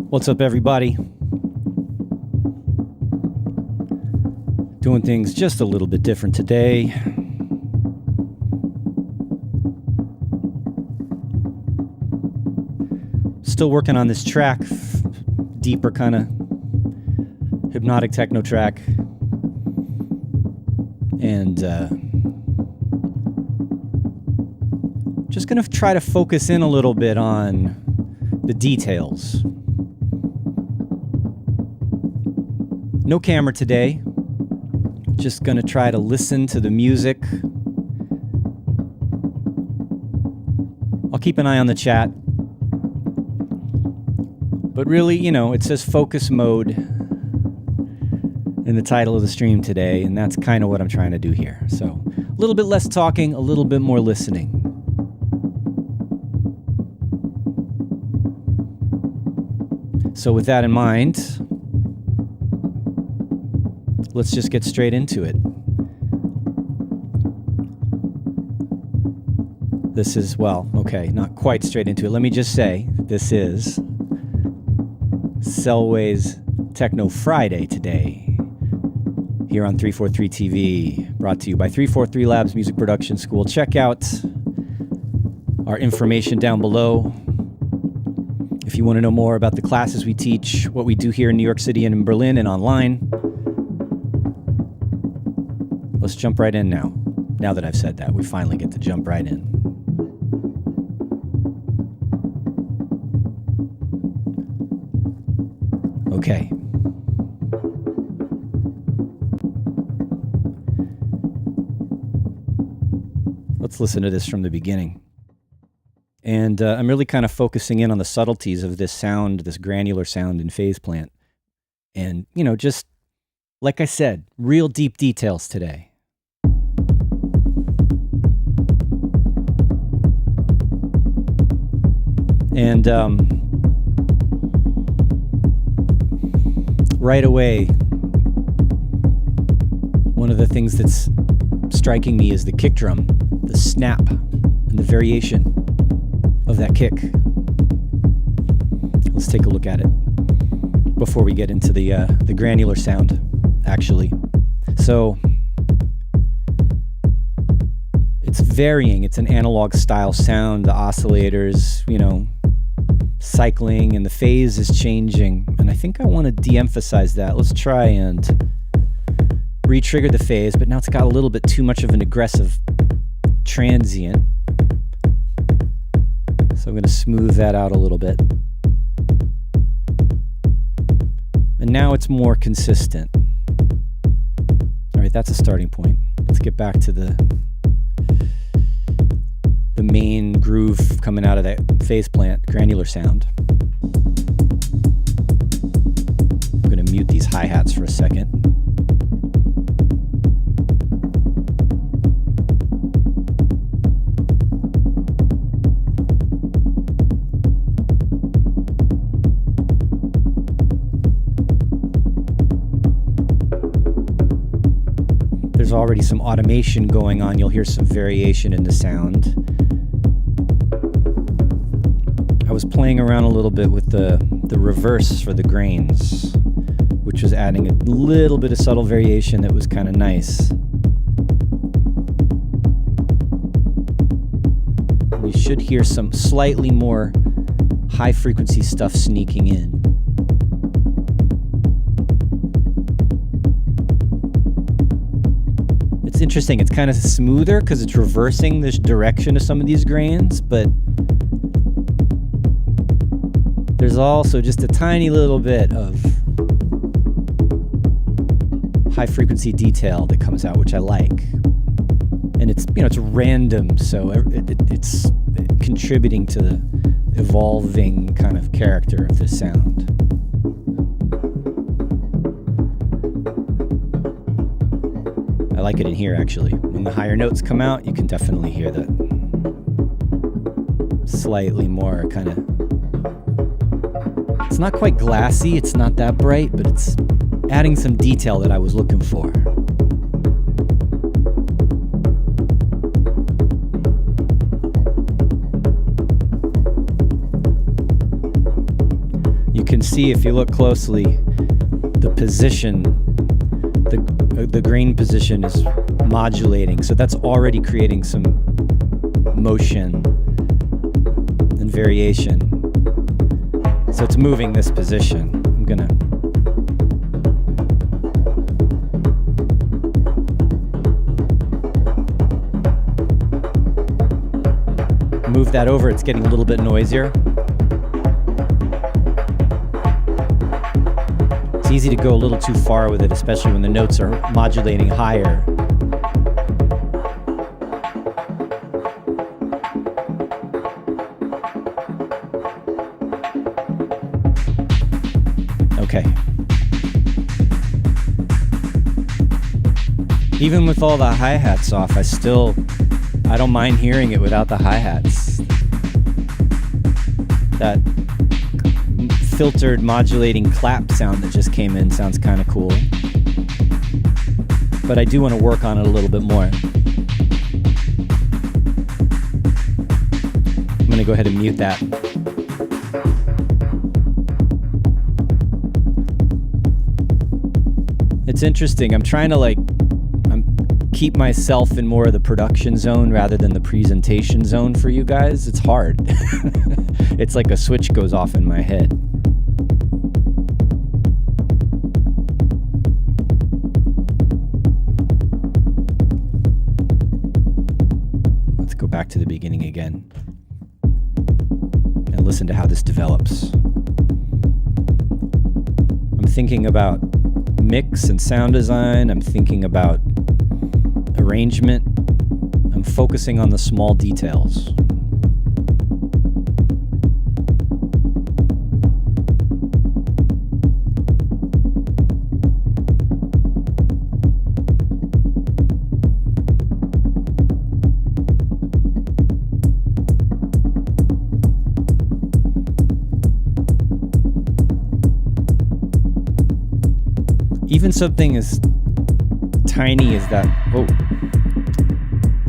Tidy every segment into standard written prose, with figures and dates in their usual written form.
What's up, everybody? Doing things just a little bit different today. Still working on this track, deeper kind of hypnotic techno track. And just going to try to focus in a little bit on the details. No camera today. Just going to try to listen to the music. I'll keep an eye on the chat. But really, you know, it says focus mode in the title of the stream today, and that's kind of what I'm trying to do here. So, a little bit less talking, a little bit more listening. So with that in mind, let's just get straight into it. This is, well, okay, not quite straight into it. Let me just say, this is Selway's Techno Friday today, here on 343 TV, brought to you by 343 Labs Music Production School. Check out our information down below. If you want to know more about the classes we teach, what we do here in New York City and in Berlin and online, let's jump right in now. Now that I've said that, we finally get to jump right in. Okay. Let's listen to this from the beginning. And I'm really kind of focusing in on the subtleties of this sound, this granular sound in phase plant. And, you know, just like I said, real deep details today. And right away, one of the things that's striking me is the kick drum, the snap, and the variation of that kick. Let's take a look at it before we get into the granular sound, actually. So it's varying. It's an analog style sound. The oscillators, you know, cycling, and the phase is changing. And I think I want to de-emphasize that. Let's try and re-trigger the phase, but now it's got a little bit too much of an aggressive transient. So I'm going to smooth that out a little bit. And now it's more consistent. All right, that's a starting point. Let's get back to the main groove coming out of that phase plant, granular sound. I'm going to mute these hi-hats for a second. There's already some automation going on. You'll hear some variation in the sound. I was playing around a little bit with the reverse for the grains, which was adding a little bit of subtle variation that was kind of nice. You should hear some slightly more high frequency stuff sneaking in. It's interesting, it's kind of smoother because it's reversing this direction of some of these grains, but there's also just a tiny little bit of high frequency detail that comes out, which I like. And it's, you know, it's random, so it's contributing to the evolving kind of character of this sound. I like it in here, actually. When the higher notes come out, you can definitely hear the slightly more kind of... It's not quite glassy, it's not that bright, but it's adding some detail that I was looking for. can see if you look closely, the position, the grain position is modulating. So that's already creating some motion and variation. So it's moving this position. I'm gonna move that over. It's getting a little bit noisier. It's easy to go a little too far with it, especially when the notes are modulating higher. Okay. Even with all the hi-hats off, I don't mind hearing it without the hi-hats. That filtered modulating clap sound that just came in sounds kind of cool. But I do want to work on it a little bit more. I'm going to go ahead and mute that. It's interesting. I'm trying to keep myself in more of the production zone rather than the presentation zone for you guys. It's hard. It's like a switch goes off in my head. Let's go back to the beginning again and listen to how this develops. I'm thinking about mix and sound design. I'm thinking about arrangement. I'm focusing on the small details. Even something as tiny as that. Whoa.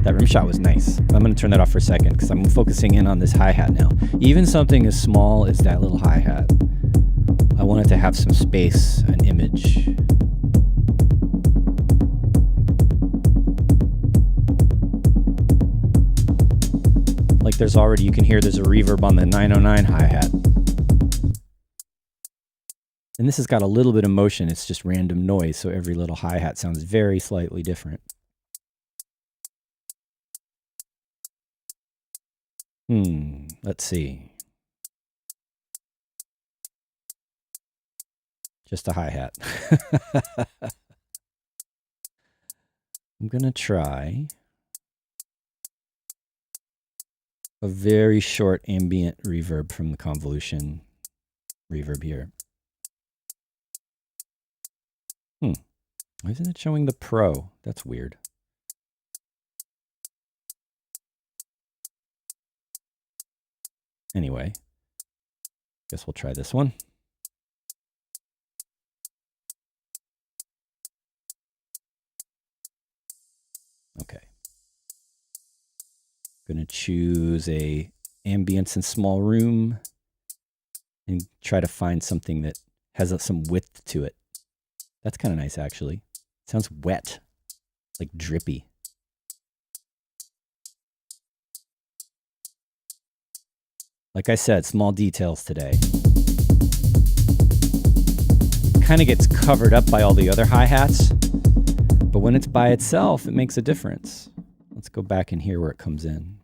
That rim shot was nice. I'm going to turn that off for a second because I'm focusing in on this hi-hat now. Even something as small as that little hi-hat, I want it to have some space, an image. Like there's already, you can hear there's a reverb on the 909 hi-hat. And this has got a little bit of motion. It's just random noise, so every little hi-hat sounds very slightly different. Let's see. Just a hi-hat. I'm gonna try a very short ambient reverb from the convolution reverb here. Why isn't it showing the Pro? That's weird. Anyway, guess we'll try this one. Okay. Gonna choose a ambience and small room and try to find something that has some width to it. That's kind of nice, actually. It sounds wet, like drippy. Like I said, small details today. Kind of gets covered up by all the other hi-hats, but when it's by itself, it makes a difference. Let's go back and hear where it comes in.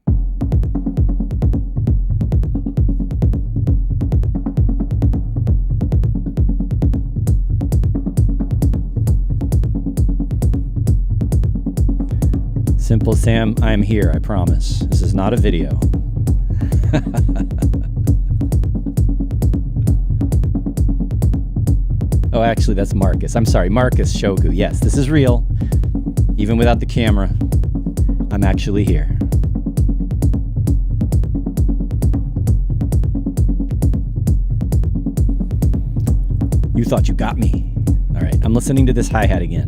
Simple Sam, I'm here, I promise. This is not a video. Oh, actually, that's Marcus. I'm sorry, Marcus Shogu. Yes, this is real. Even without the camera, I'm actually here. You thought you got me. All right, I'm listening to this hi-hat again.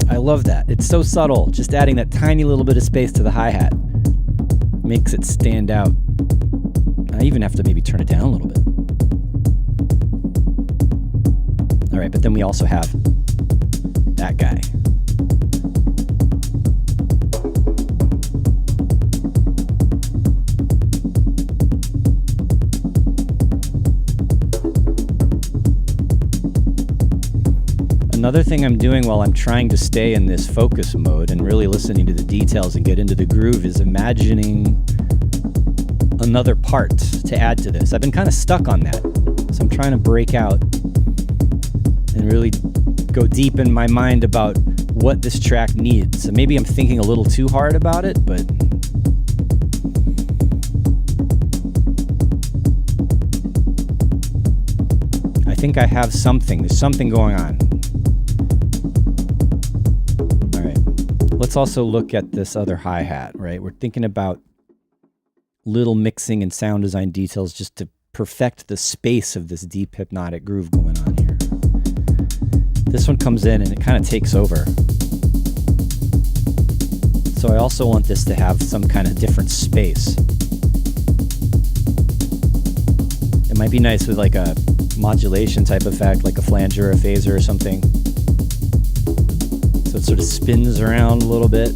I love that. It's so subtle. Just adding that tiny little bit of space to the hi-hat makes it stand out. I even have to maybe turn it down a little bit. All right, but then we also have that guy. Another thing I'm doing while I'm trying to stay in this focus mode and really listening to the details and get into the groove is imagining another part to add to this. I've been kind of stuck on that. So I'm trying to break out and really go deep in my mind about what this track needs. So maybe I'm thinking a little too hard about it, but I think I have something. There's something going on. All right. Let's also look at this other hi-hat, right? We're thinking about little mixing and sound design details just to perfect the space of this deep hypnotic groove going on here. This one comes in and it kind of takes over. So I also want this to have some kind of different space. It might be nice with like a modulation type effect, like a flanger or a phaser or something. So it sort of spins around a little bit.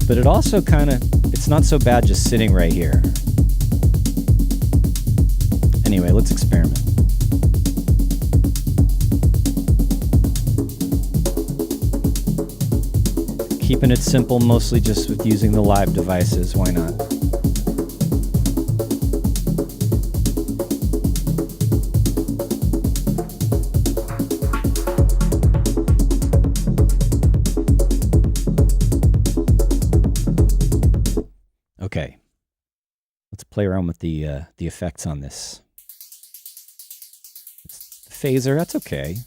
But it also kind of, it's not so bad just sitting right here. Anyway, let's experiment. Keeping it simple, mostly just with using the live devices, why not? Okay, let's play around with the effects on this. It's the phaser, that's okay.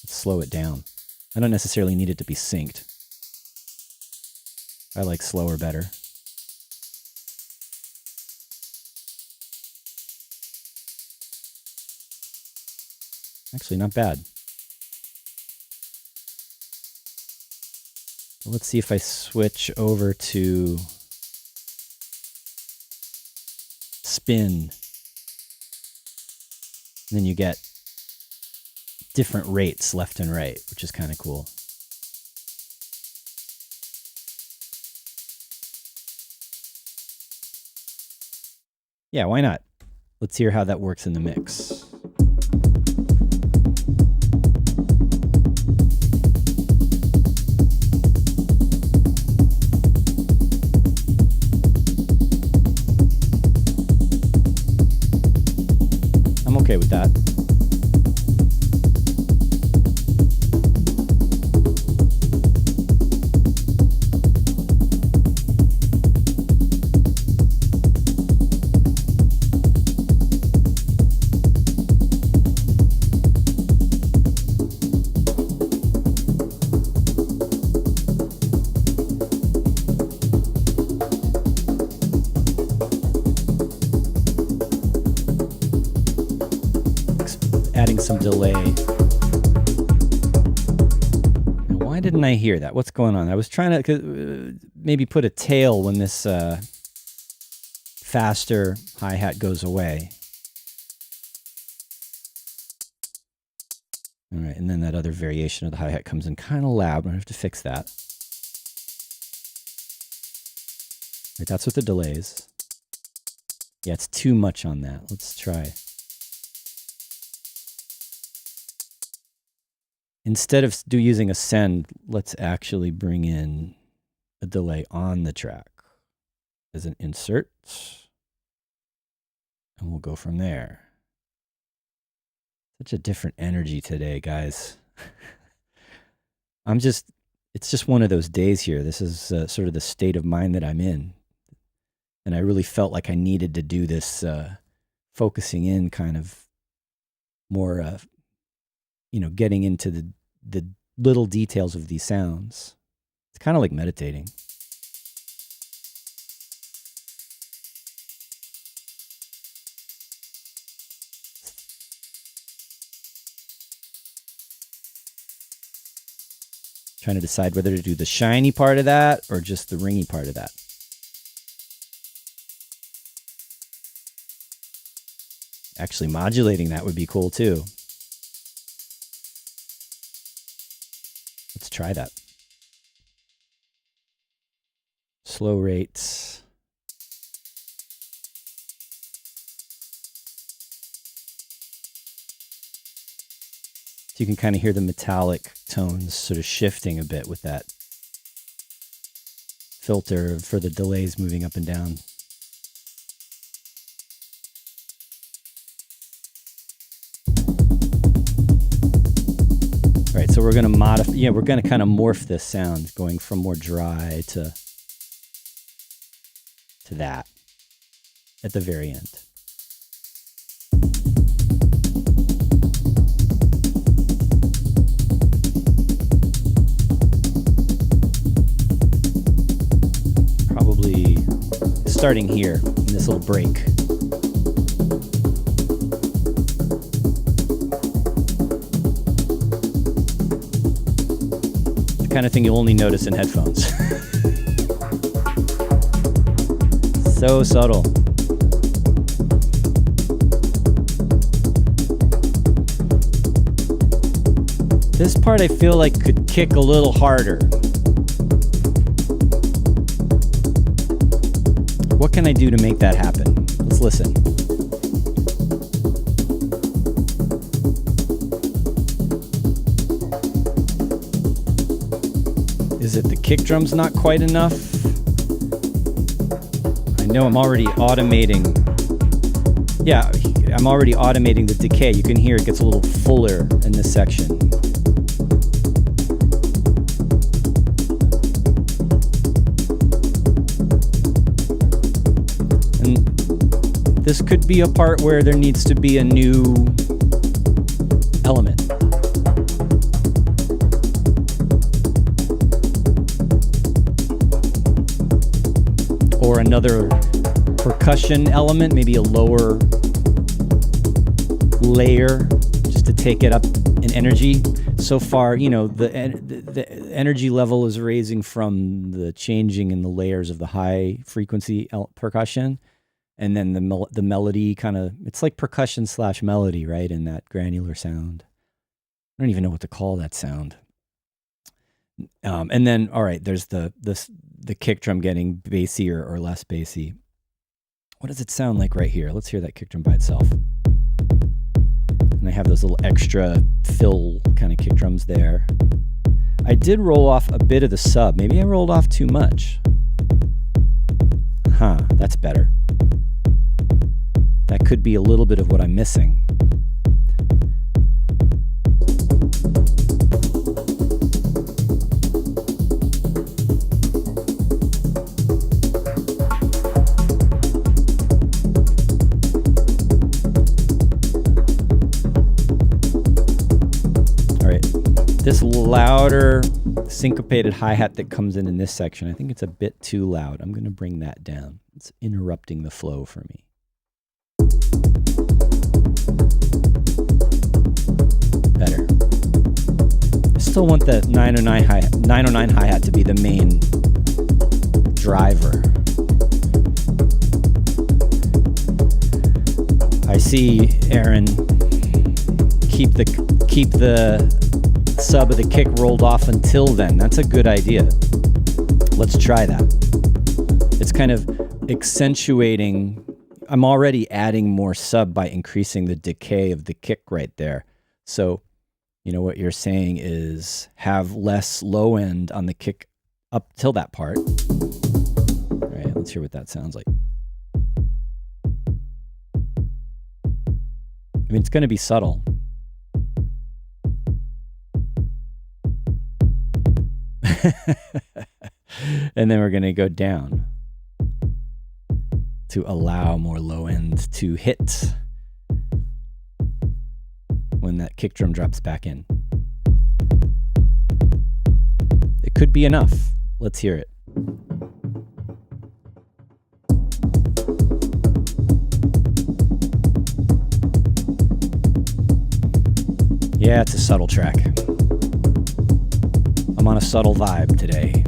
Let's slow it down. I don't necessarily need it to be synced. I like slower better. Actually, not bad. Let's see if I switch over to spin. And then you get different rates left and right, which is kind of cool. Yeah, why not? Let's hear how that works in the mix. I'm okay with that. Adding some delay. Now, why didn't I hear that? What's going on? I was trying to maybe put a tail when this faster hi-hat goes away. All right, and then that other variation of the hi-hat comes in kind of loud. I'm gonna have to fix that. All right, that's with the delays. Yeah, it's too much on that. Let's try. Instead of using a send, let's actually bring in a delay on the track as an insert. And we'll go from there. Such a different energy today, guys. It's just one of those days here. This is sort of the state of mind that I'm in. And I really felt like I needed to do this focusing in kind of more getting into the little details of these sounds. It's kind of like meditating. Trying to decide whether to do the shiny part of that or just the ringy part of that. Actually, modulating that would be cool too. Let's try that. Slow rates. So you can kind of hear the metallic tones sort of shifting a bit with that filter for the delays moving up and down. All right, so we're going to modify, we're going to kind of morph this sound, going from more dry to that at the very end. Probably starting here in this little break. The kind of thing you'll only notice in headphones. So subtle. This part I feel like could kick a little harder. What can I do to make that happen? Let's listen. Is it the kick drum's not quite enough? I know I'm already automating. Yeah, I'm already automating the decay. You can hear it gets a little fuller in this section. And this could be a part where there needs to be a new element. Or another percussion element, maybe a lower layer, just to take it up in energy. So far, the energy level is raising from the changing in the layers of the high frequency percussion, and then the melody kind of, it's like percussion / melody, right? In that granular sound. I don't even know what to call that sound. And then, all right, there's the kick drum getting bassier or less bassy. What does it sound like right here? Let's hear that kick drum by itself. And I have those little extra fill kind of kick drums there. I did roll off a bit of the sub. Maybe I rolled off too much. That's better. That could be a little bit of what I'm missing. This louder syncopated hi-hat that comes in this section, I think it's a bit too loud. I'm going to bring that down. It's interrupting the flow for me. Better. I still want the 909 hi-hat to be the main driver. I see Aaron keep the sub of the kick rolled off until then. That's a good idea. Let's try that. It's kind of accentuating. I'm already adding more sub by increasing the decay of the kick right there. So, what you're saying is have less low end on the kick up till that part. All right, let's hear what that sounds like. I mean, it's going to be subtle. And then we're going to go down to allow more low end to hit when that kick drum drops back in. It could be enough. Let's hear it. Yeah, it's a subtle track. I'm on a subtle vibe today.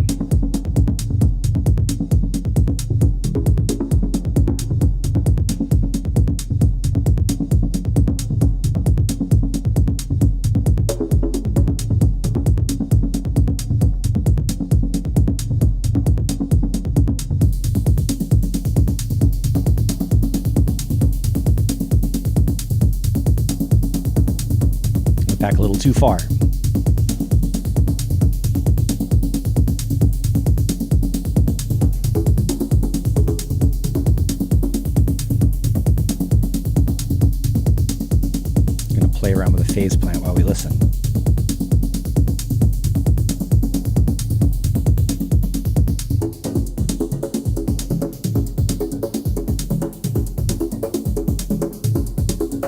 Back a little too far. I'm going to play around with a phase plant while we listen.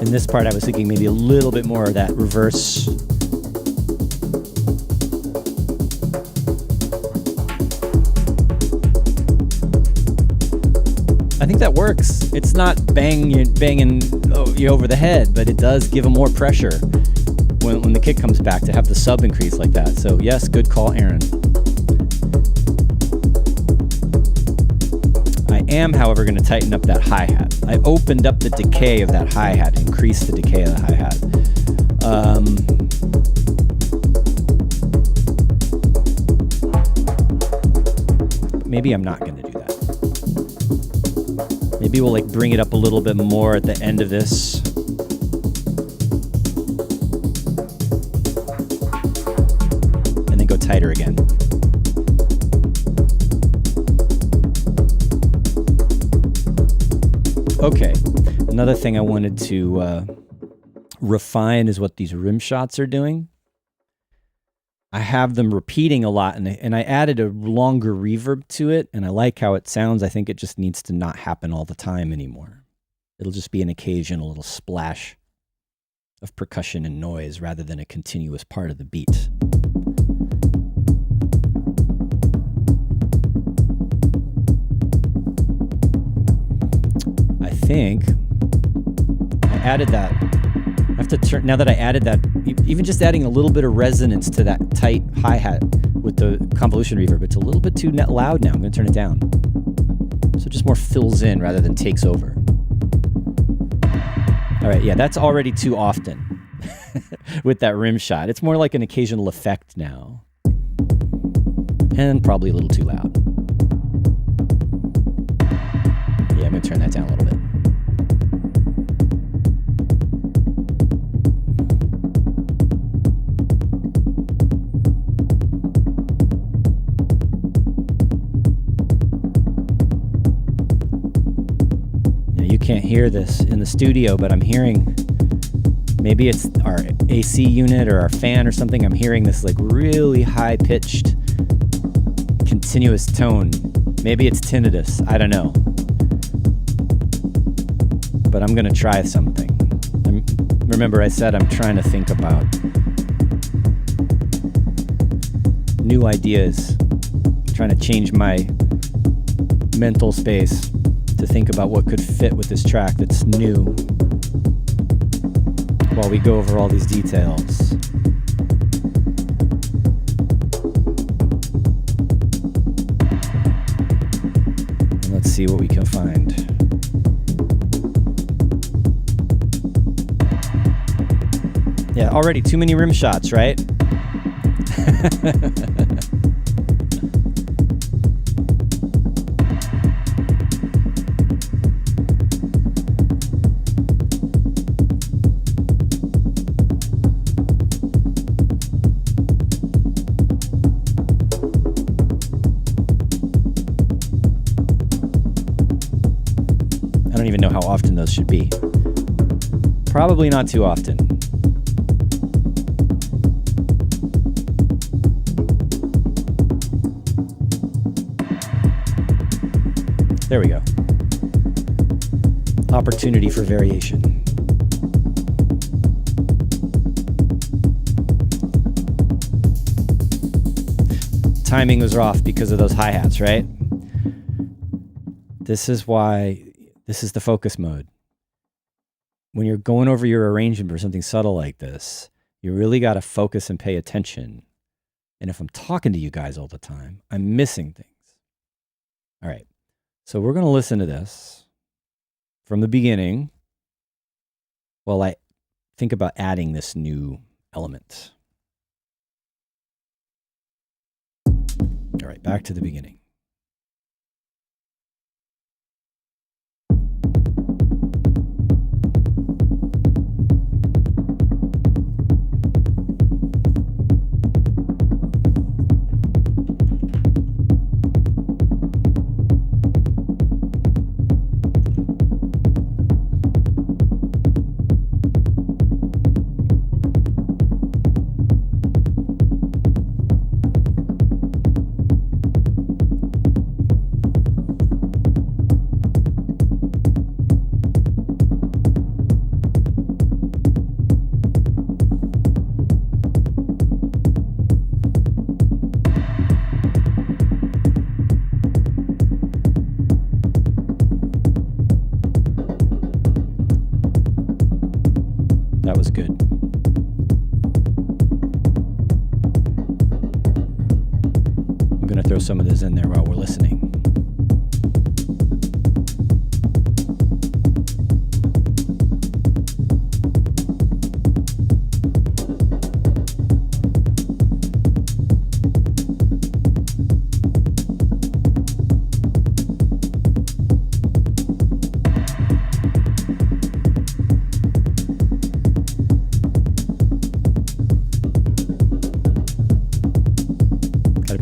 In this part, I was thinking maybe a little bit more of that reverse. I think that works. It's not banging you over the head, but it does give them more pressure when the kick comes back to have the sub increase like that. So yes, good call, Aaron. I am, however, going to tighten up that hi-hat. I opened up the decay of that hi-hat, increased the decay of the hi-hat. Maybe I'm not going to do that. Maybe we'll like bring it up a little bit more at the end of this. And then go tighter again. Okay, another thing I wanted to refine is what these rim shots are doing. I have them repeating a lot, and I added a longer reverb to it, and I like how it sounds. I think it just needs to not happen all the time anymore. It'll just be an occasional little splash of percussion and noise rather than a continuous part of the beat. I think I added that. I have to turn, now that I added that, even just adding a little bit of resonance to that tight hi-hat with the convolution reverb, it's a little bit too loud now. I'm going to turn it down. So it just more fills in rather than takes over. All right, yeah, that's already too often with that rim shot. It's more like an occasional effect now. And probably a little too loud. Yeah, I'm going to turn that down a little bit. Can't hear this in the studio, but I'm hearing, maybe it's our AC unit or our fan or something. I'm hearing this like really high pitched continuous tone. Maybe it's tinnitus, I don't know, but I'm gonna try something. Remember I said I'm trying to think about new ideas, I'm trying to change my mental space to think about what could fit with this track that's new while we go over all these details. And let's see what we can find. Yeah, already too many rim shots, right? Often those should be. Probably not too often. There we go. Opportunity for variation. Timing was off because of those hi-hats, right? This is why this is the focus mode. When you're going over your arrangement for something subtle like this, you really got to focus and pay attention And if I'm talking to you guys all the time, I'm missing things. All right. So we're going to listen to this from the beginning while I think about adding this new element. All right, back to the beginning. That was good. I'm going to throw some of this in there while we're listening.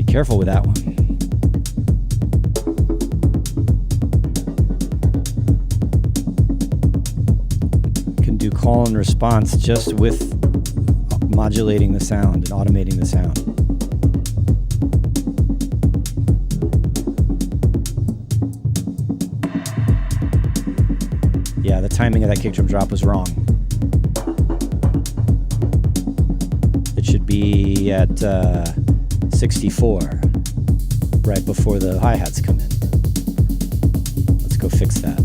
Careful with that one. Can do call and response just with modulating the sound and automating the sound. Yeah, the timing of that kick drum drop was wrong. It should be at 64, right before the hi-hats come in. Let's go fix that.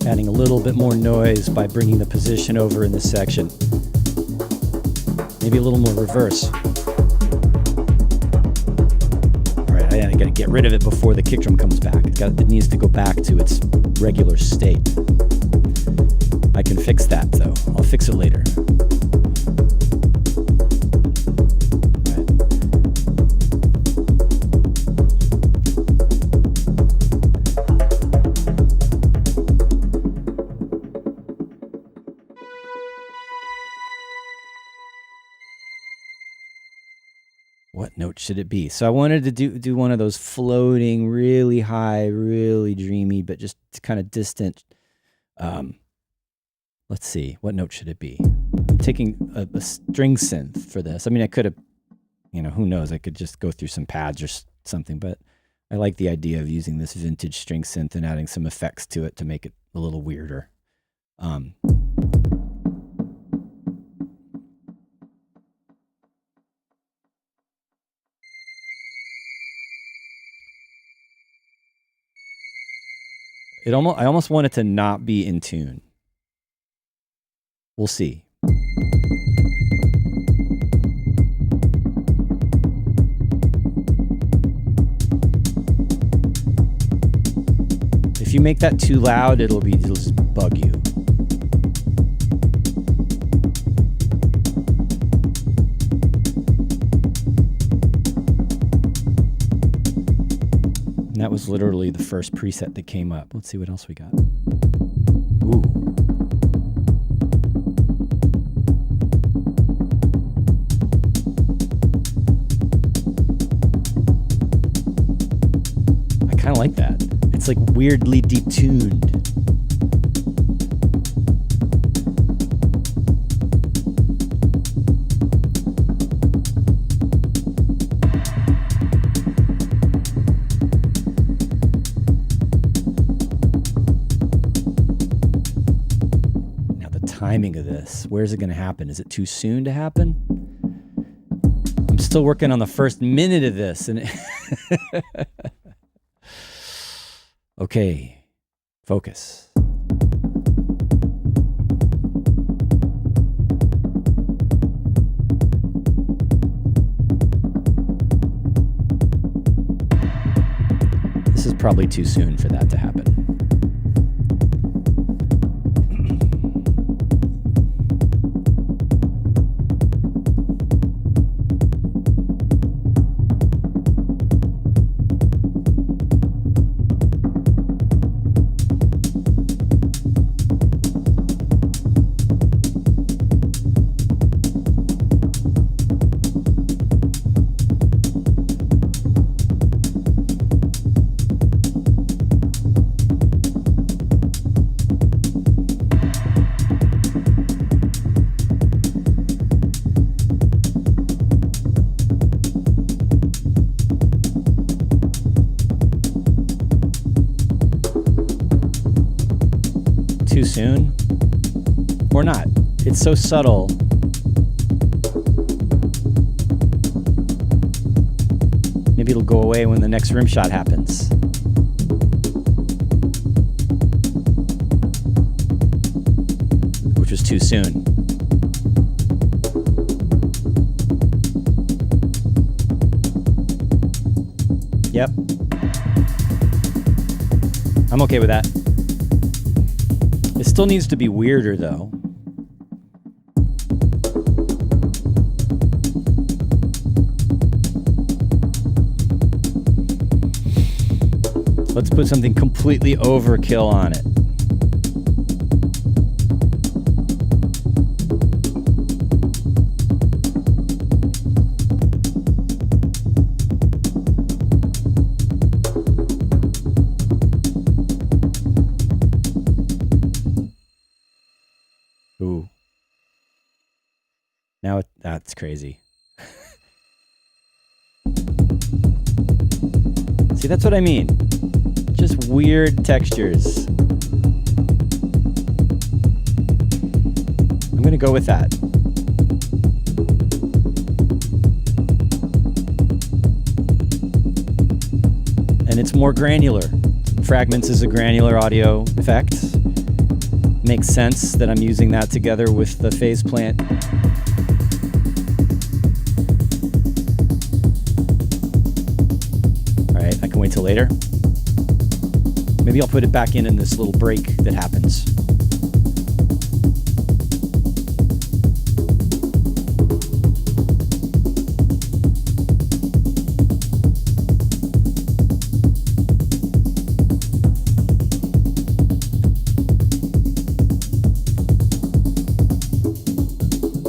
Adding a little bit more noise by bringing the position over in this section. Maybe a little more reverse. All right, I gotta get rid of it before the kick drum comes back. It needs to go back to its regular state. I can fix that though. I'll fix it later. What note should it be? So I wanted to do one of those floating, really high, really dreamy, but just kind of distant. Let's see, what note should it be? I'm taking a string synth for this. I mean, I could have, who knows? I could just go through some pads or something, but I like the idea of using this vintage string synth and adding some effects to it to make it a little weirder. I almost want it to not be in tune. We'll see. If you make that too loud, it'll just bug you. And that was literally the first preset that came up. Let's see what else we got. Ooh. I kind of like that. It's like weirdly detuned. timing of this. Where's it going to happen? Is it too soon to happen? I'm still working on the first minute of this. And okay, focus. This is probably too soon for that to happen. Too soon or not? It's so subtle. Maybe it'll go away when the next rim shot happens. Which was too soon. Yep. I'm okay with that. It still needs to be weirder, though. Let's put something completely overkill on it. Ooh. Now that's crazy. See, that's what I mean. Just weird textures. I'm gonna go with that. And it's more granular. Fragments is a granular audio effect. Makes sense that I'm using that together with the phase plant. All right, I can wait till later. Maybe I'll put it back in this little break that happens.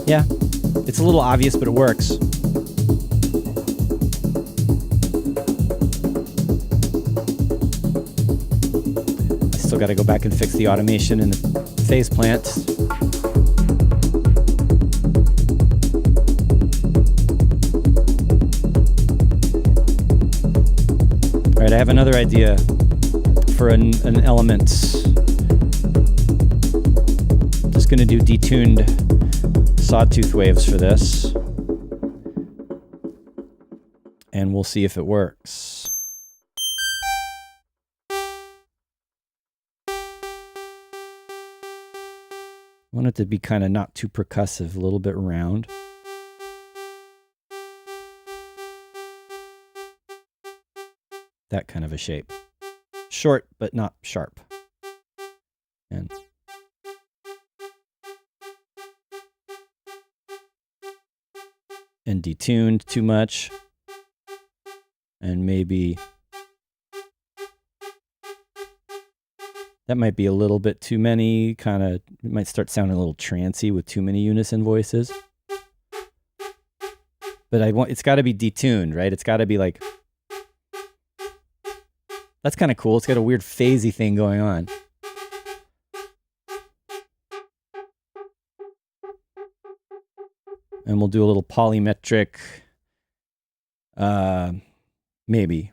Yeah, it's a little obvious, but it works. I still got to go back and fix the automation in the phase plant. All right, I have another idea for an element. Just going to do detuned sawtooth waves for this, and we'll see if it works. I want it to be kind of not too percussive, a little bit round. That kind of a shape. Short, but not sharp. And detuned too much. And maybe that might be a little bit too many, kind of, it might start sounding a little trancy with too many unison voices. But it's got to be detuned, right? It's got to be like, that's kind of cool. It's got a weird phasey thing going on. And we'll do a little polymetric, maybe.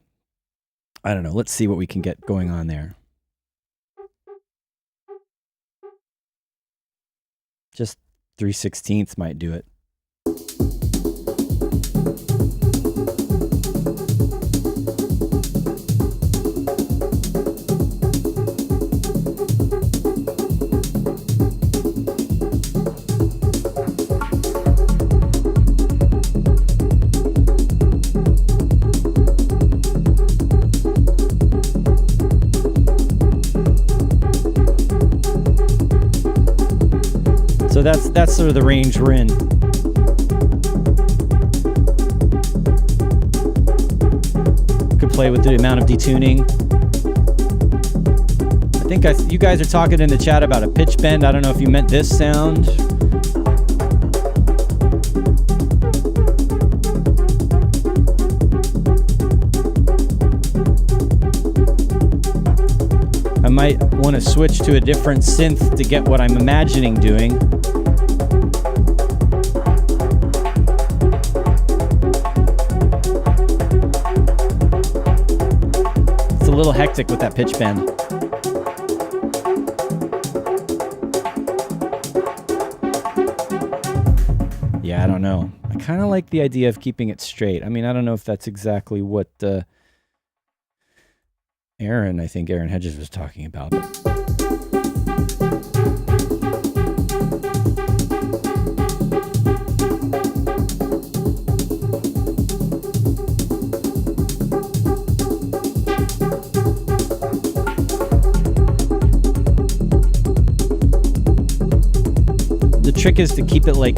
I don't know. Let's see what we can get going on there. Just 3/16 might do it. So that's sort of the range we're in. Could play with the amount of detuning. I think you guys are talking in the chat about a pitch bend. I don't know if you meant this sound. I might want to switch to a different synth to get what I'm imagining doing. It's a little hectic with that pitch bend. Yeah, I don't know. I kind of like the idea of keeping it straight. I mean, I don't know if that's exactly what Aaron Hedges was talking about. The trick is to keep it like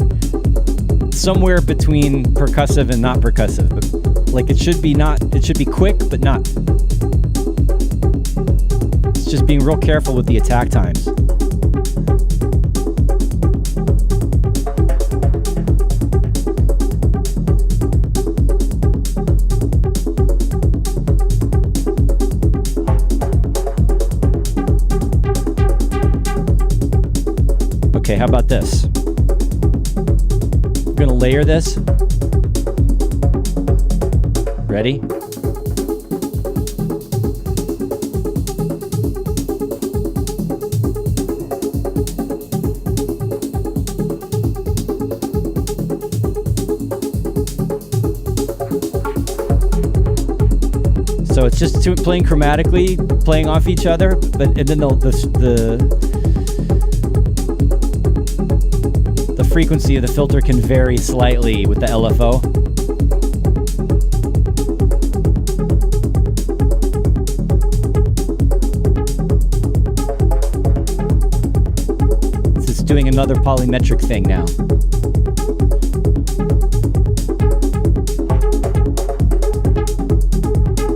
somewhere between percussive and not percussive. But like it should be quick, but not. Just being real careful with the attack times. Okay, how about this? We're gonna layer this. Ready? So it's just playing chromatically, playing off each other, and then the frequency of the filter can vary slightly with the LFO. It's doing another polymetric thing now.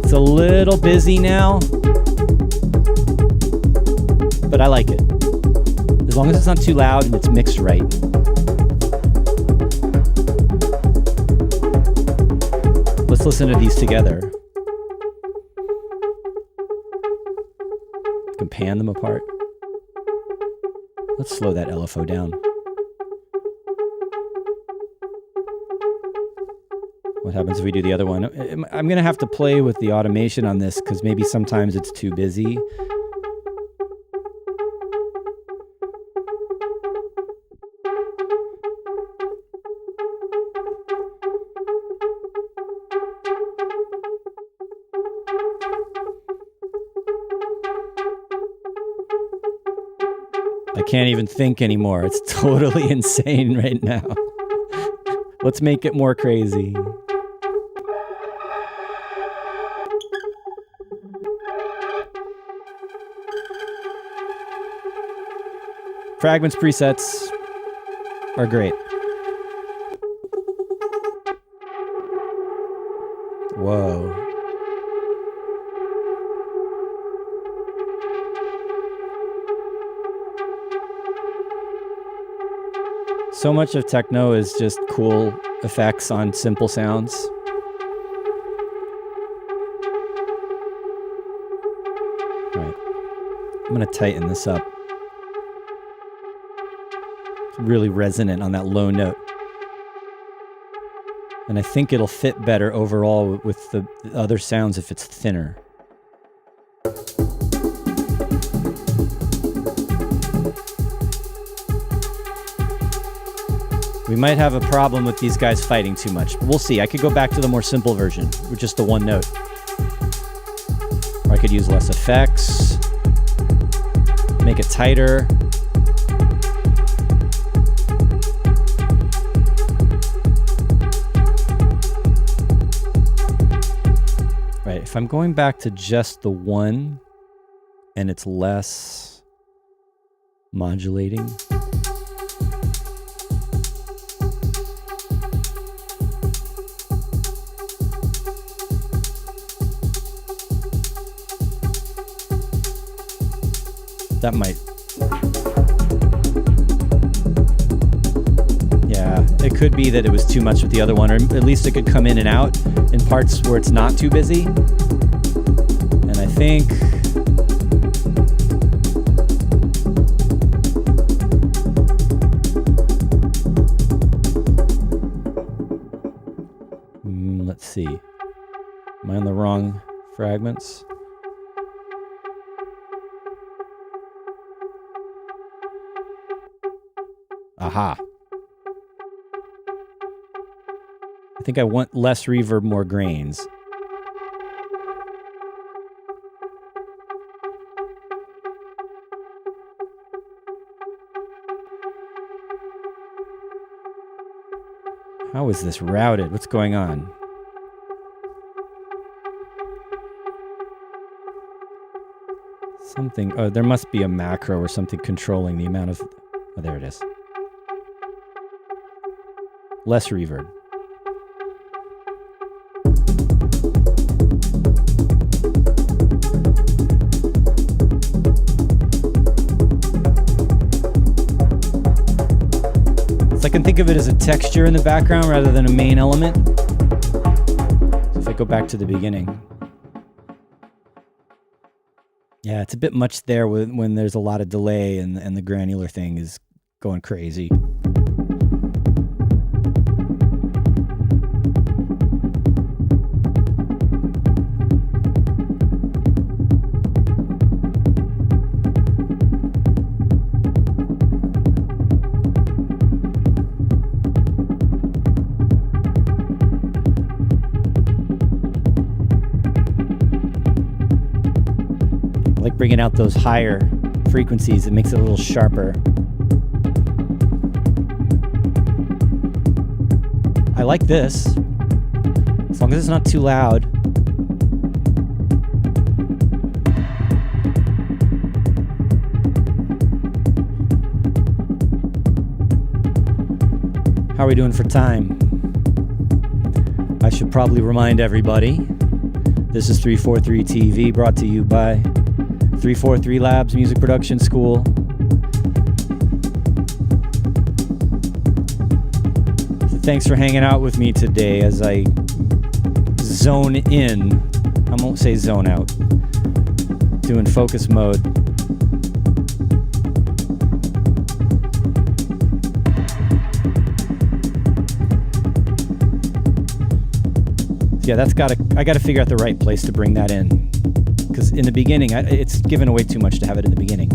It's a little busy now, but I like it. As long as it's not too loud and it's mixed right. Let's listen to these together. You can pan them apart. Let's slow that LFO down. What happens if we do the other one? I'm going to have to play with the automation on this because maybe sometimes it's too busy. I can't even think anymore. It's totally insane right now. Let's make it more crazy. Fragments presets are great. Whoa. So much of techno is just cool effects on simple sounds. All right. I'm going to tighten this up. It's really resonant on that low note. And I think it'll fit better overall with the other sounds if it's thinner. We might have a problem with these guys fighting too much. We'll see. I could go back to the more simple version with just the one note. Or I could use less effects. Make it tighter. Right, if I'm going back to just the one and it's less modulating. That might... Yeah, it could be that it was too much with the other one, or at least it could come in and out in parts where it's not too busy. And I think... let's see. Am I on the wrong fragments? Aha. I think I want less reverb, more grains. How is this routed? What's going on? Something... Oh, there must be a macro or something controlling the amount of... Oh, there it is. Less reverb. So I can think of it as a texture in the background rather than a main element. So if I go back to the beginning. Yeah, it's a bit much there when there's a lot of delay and the granular thing is going crazy. Bringing out those higher frequencies, it makes it a little sharper. I like this, as long as it's not too loud. How are we doing for time? I should probably remind everybody, this is 343 TV, brought to you by 343 Labs Music Production School. So thanks for hanging out with me today as I zone in. I won't say zone out. Doing focus mode. Yeah, I gotta figure out the right place to bring that in. Because in the beginning, it's given away too much to have it in the beginning.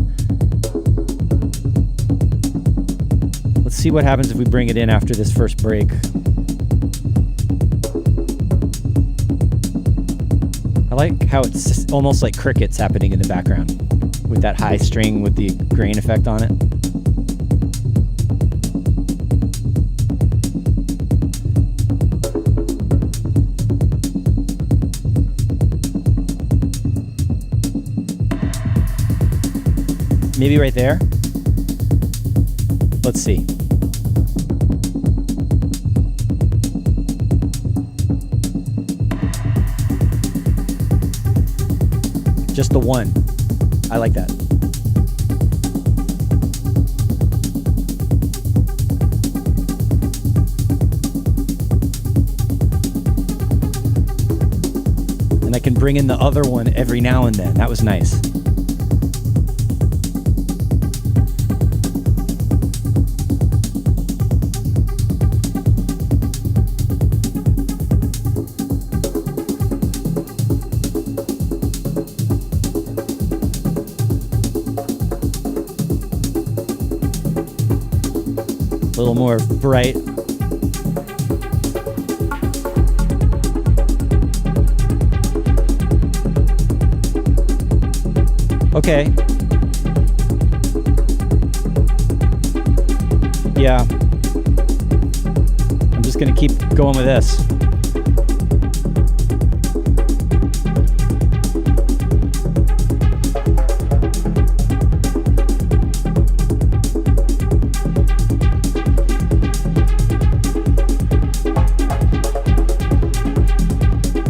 Let's see what happens if we bring it in after this first break. I like how it's almost like crickets happening in the background with that high string with the grain effect on it. Maybe right there. Let's see. Just the one. I like that. And I can bring in the other one every now and then. That was nice. A little more bright. Okay. Yeah. I'm just gonna keep going with this.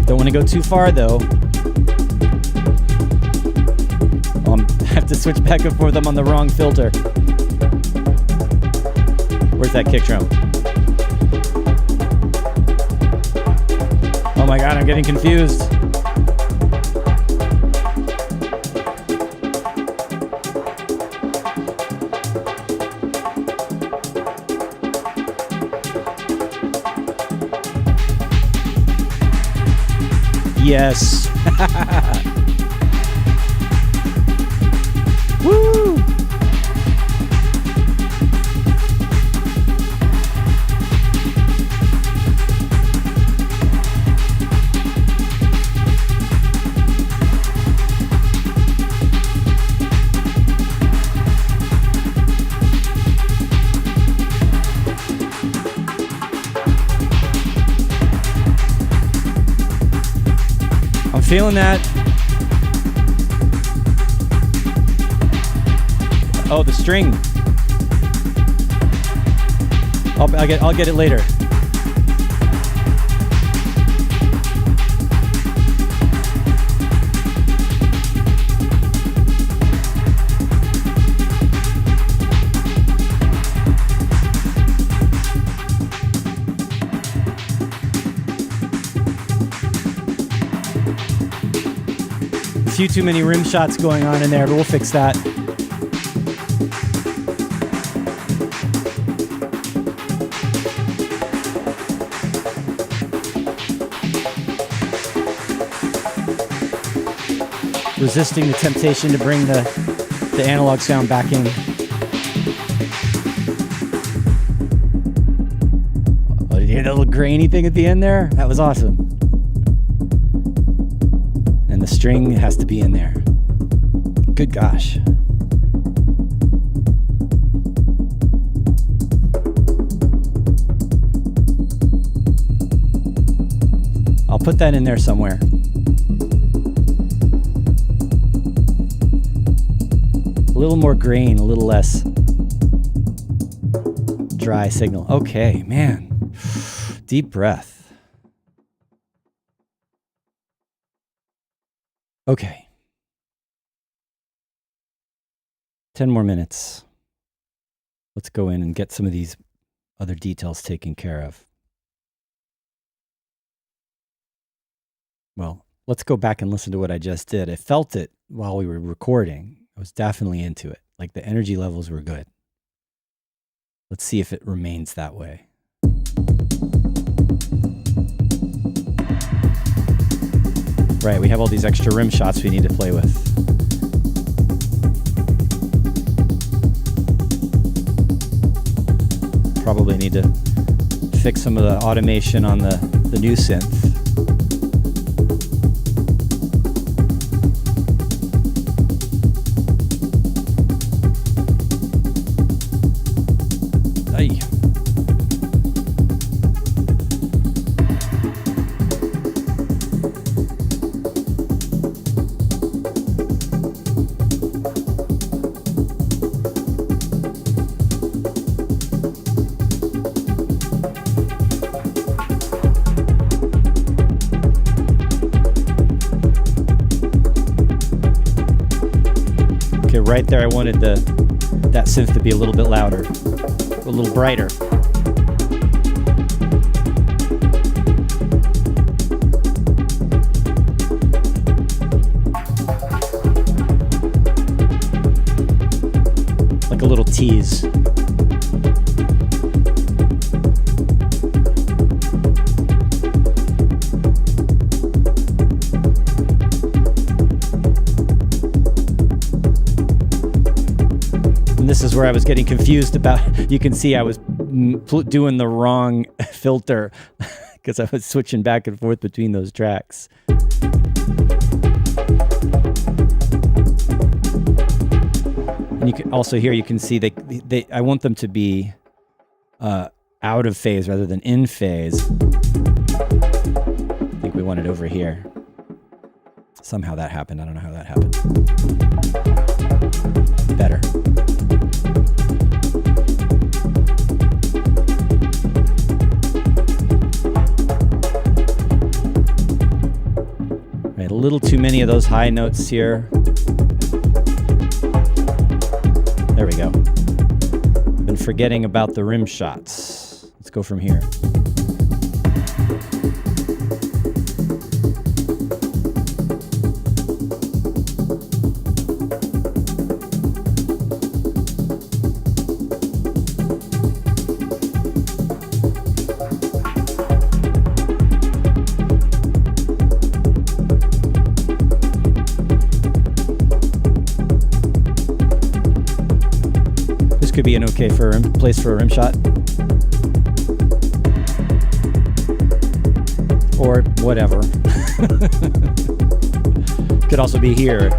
Don't want to go too far though. I have to switch back and forth. I'm on the wrong filter. Where's that kick drum? Oh my god, I'm getting confused. Yes. Woo! I'm feeling that. Oh, the string. I'll get it later. A few too many rim shots going on in there, but we'll fix that. Resisting the temptation to bring the analog sound back in. Oh, did you hear that little grainy thing at the end there? That was awesome. And the string has to be in there. Good gosh. I'll put that in there somewhere. A little more grain, a little less dry signal. Okay, man. Deep breath. Okay. 10 more minutes. Let's go in and get some of these other details taken care of. Well, let's go back and listen to what I just did. I felt it while we were recording. I was definitely into it. Like the energy levels were good. Let's see if it remains that way. Right, we have all these extra rim shots we need to play with. Probably need to fix some of the automation on the new synth. Right there, I wanted that synth to be a little bit louder, a little brighter. Like a little tease. This is where I was getting confused about. You can see I was doing the wrong filter because I was switching back and forth between those tracks. And you can also here you can see they I want them to be out of phase rather than in phase. I think we want it over here. Somehow that happened. I don't know how that happened. Better. Right, a little too many of those high notes here. There we go. I've been forgetting about the rim shots. Let's go from here. Could be an okay place for a rim shot. Or whatever. Could also be here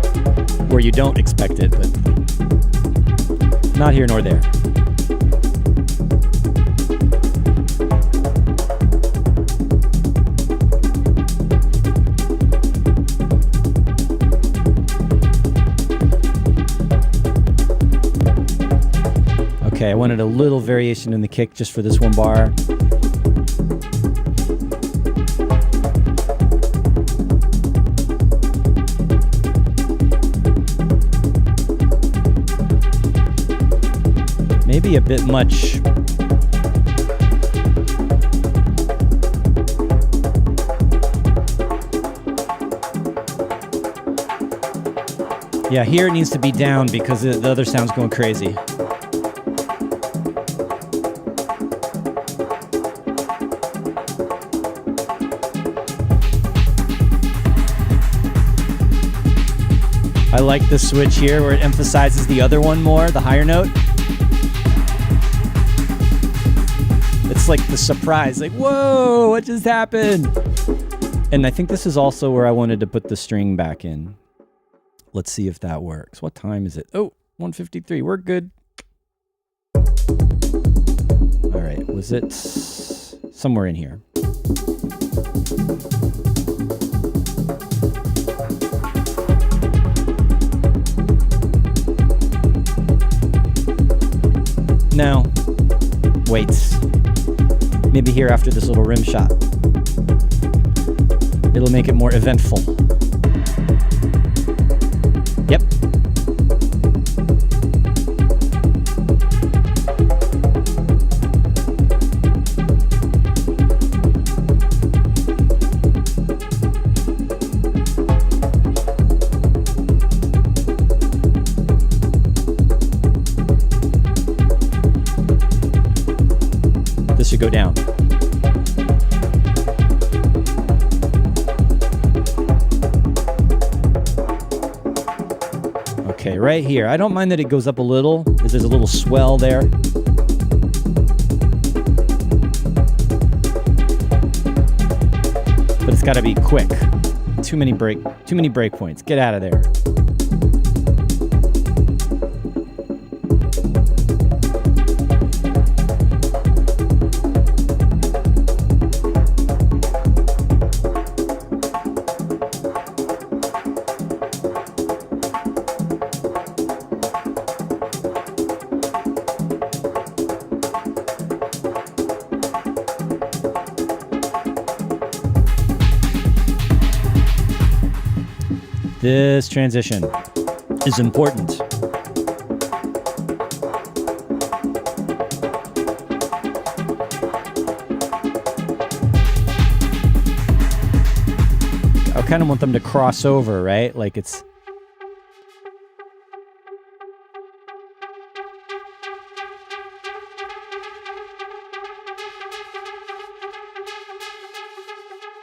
where you don't expect it, but not here nor there. Okay, I wanted a little variation in the kick just for this one bar. Maybe a bit much. Yeah, here it needs to be down because the other sound's going crazy. I like the switch here where it emphasizes the other one more, the higher note. It's like the surprise, like, whoa, what just happened? And I think this is also where I wanted to put the string back in. Let's see if that works. What time is it? Oh, 1:53, we're good. All right, was it somewhere in here? No. Wait. Maybe here after this little rim shot. It'll make it more eventful. Yep. This should go down. Okay, right here. I don't mind that it goes up a little, because there's a little swell there. But it's got to be quick. Too many break points. Get out of there. This transition is important. I kind of want them to cross over, right? Like it's...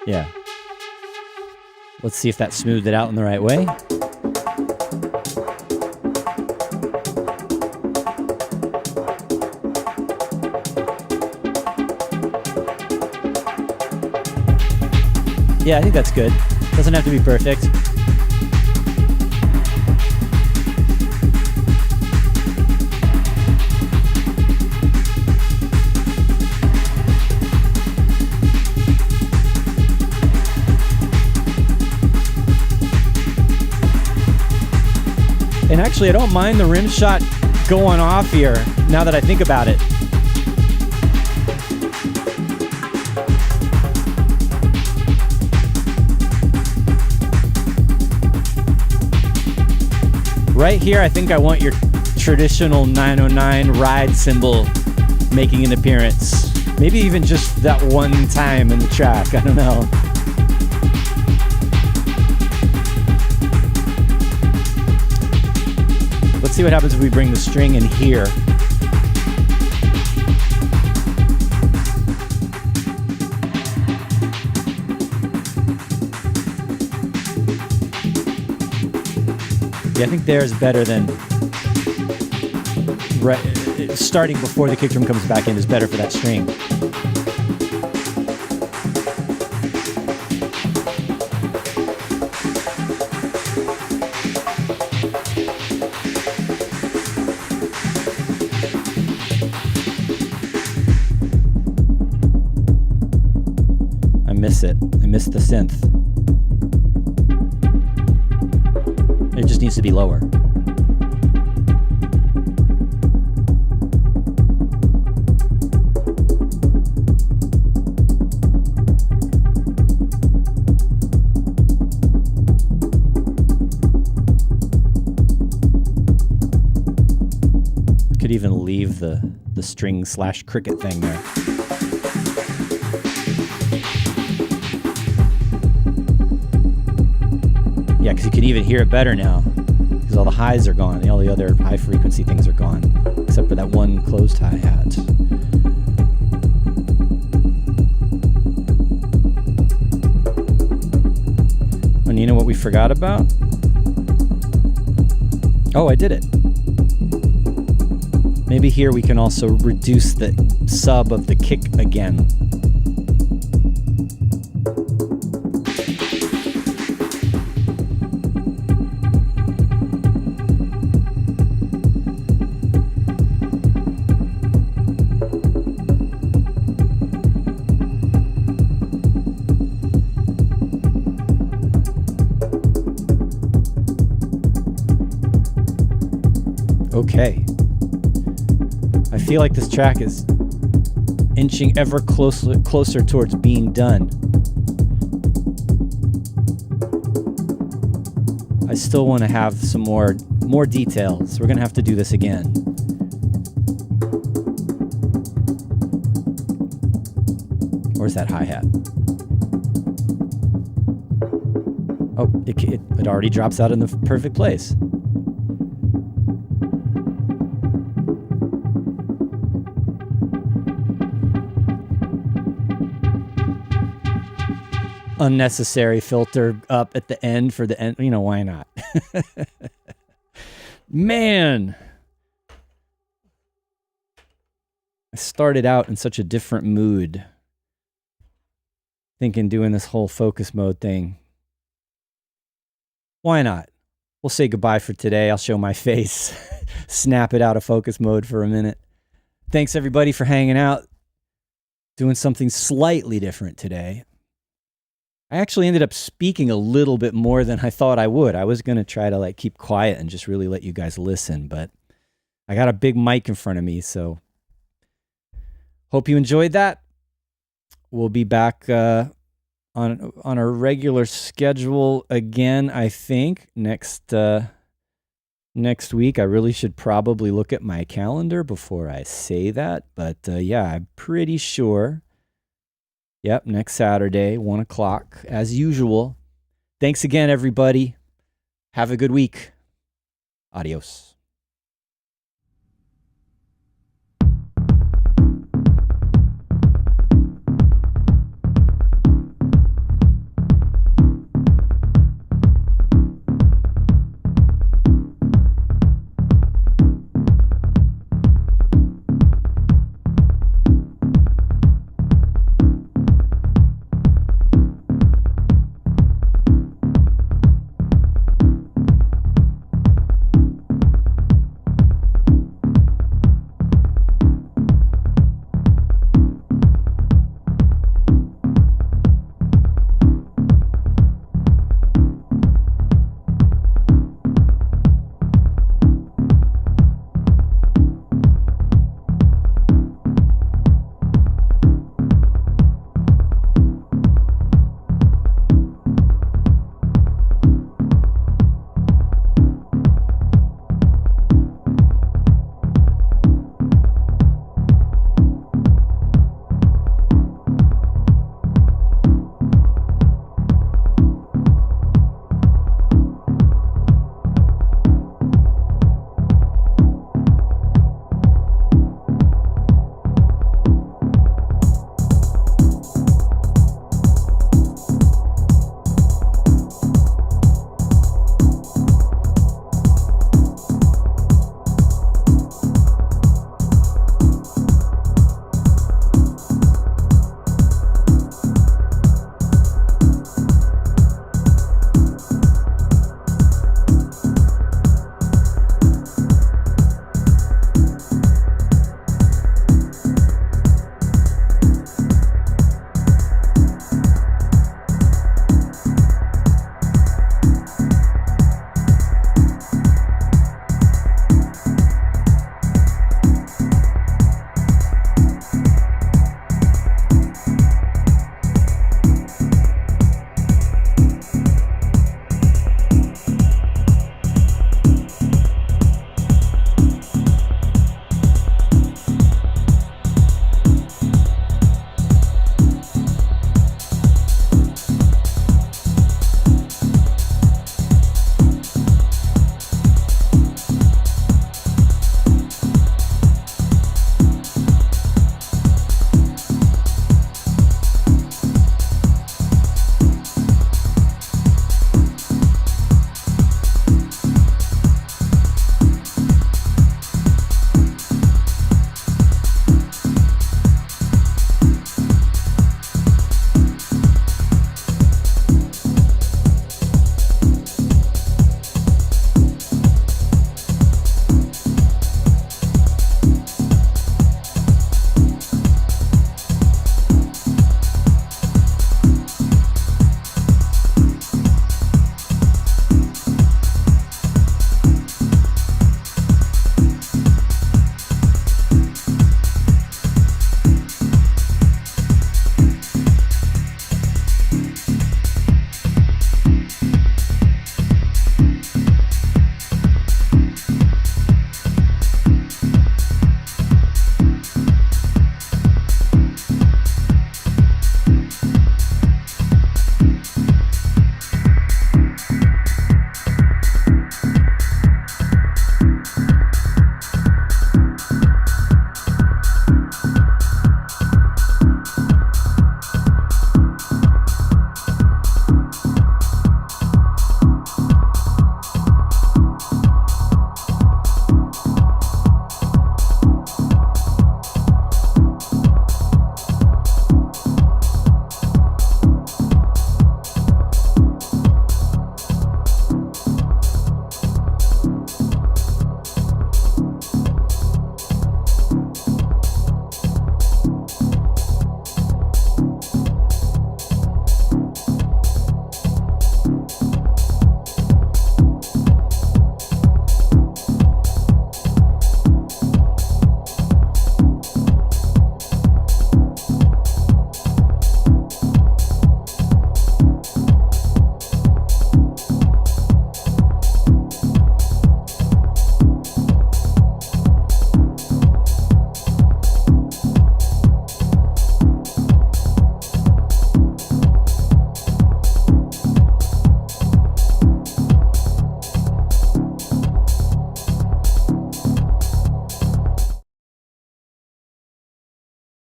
Yeah. Let's see if that smoothed it out in the right way. Yeah, I think that's good. Doesn't have to be perfect. And actually, I don't mind the rim shot going off here, now that I think about it. Right here, I think I want your traditional 909 ride cymbal making an appearance. Maybe even just that one time in the track, I don't know. Let's see what happens if we bring the string in here. Yeah, I think there's better than starting before the kick drum comes back in is better for that string. I miss it. I miss the synth. It just needs to be lower. Could even leave the string / cricket thing there. Yeah, because you can even hear it better now. Because all the highs are gone. All the other high frequency things are gone. Except for that one closed hi-hat. And you know what we forgot about? Oh, I did it. Maybe here we can also reduce the sub of the kick again. Okay. I feel like this track is inching ever closer towards being done. I still want to have some more details. We're going to have to do this again. Where's that hi-hat? Oh, it already drops out in the perfect place. Unnecessary filter up at the end for the end. You know, why not? Man, I started out in such a different mood, thinking doing this whole focus mode thing. Why not? We'll say goodbye for today. I'll show my face, snap it out of focus mode for a minute. Thanks everybody for hanging out, doing something slightly different today. I actually ended up speaking a little bit more than I thought I would. I was going to try to keep quiet and just really let you guys listen, but I got a big mic in front of me, so hope you enjoyed that. We'll be back on a regular schedule again, I think, next week. I really should probably look at my calendar before I say that, but yeah, I'm pretty sure. Yep, next Saturday, 1 o'clock, as usual. Thanks again, everybody. Have a good week. Adios.